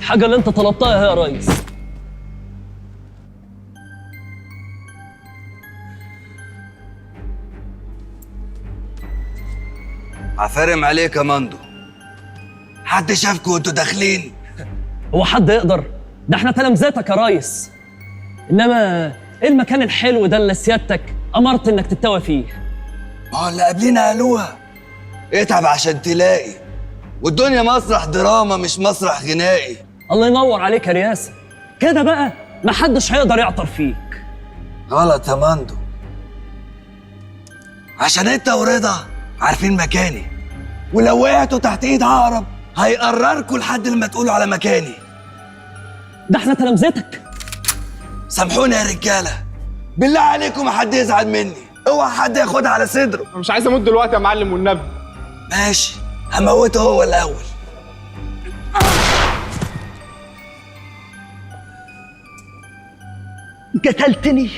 الحاجة اللي انت طلبتها يا ريس. عفارم عليك يا مندو. حد شافكوا وانتوا داخلين؟ هو حد يقدر؟ ده احنا تلامذتك يا ريس. انما ايه المكان الحلو ده اللي سيادتك امرت انك تتوى فيه؟ ما هو اللي قبلنا قالوها، اتعب عشان تلاقي، والدنيا مسرح دراما مش مسرح غنائي. الله ينور عليك يا رياسة، كده بقى محدش هيقدر يعطر فيك. غلط يا مندو، عشان انت ورضا عارفين مكاني، ولو وقعتوا تحت ايد عقرب هيقرركوا لحد لما تقولوا على مكاني. ده احنا تلامذتك. سامحوني يا رجاله، بالله عليكم ما حد يزعل مني، اوعى حد ياخدها على صدره. انا مش عايز اموت دلوقتي يا معلم والنبي. ماشي، هموته هو الاول. قتلتني.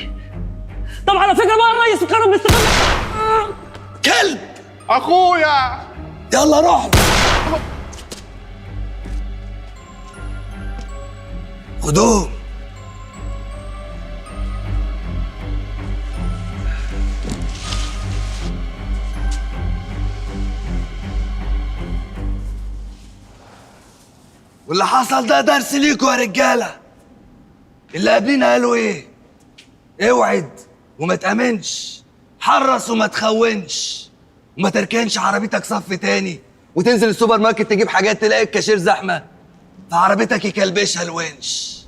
طب على فكرة بقى الريس وكرم مستقبل. كلب اخويا يلا روح له. خدوهم. واللي حصل ده درس ليكوا يا رجاله. اللي قبلينا قالوا ايه؟ اوعد وما تامنش، حرص وما تخونش، وما تركنش عربيتك صف تاني وتنزل السوبر ماركت تجيب حاجات تلاقي الكاشير زحمه فعربيتك يكلبشها الونش.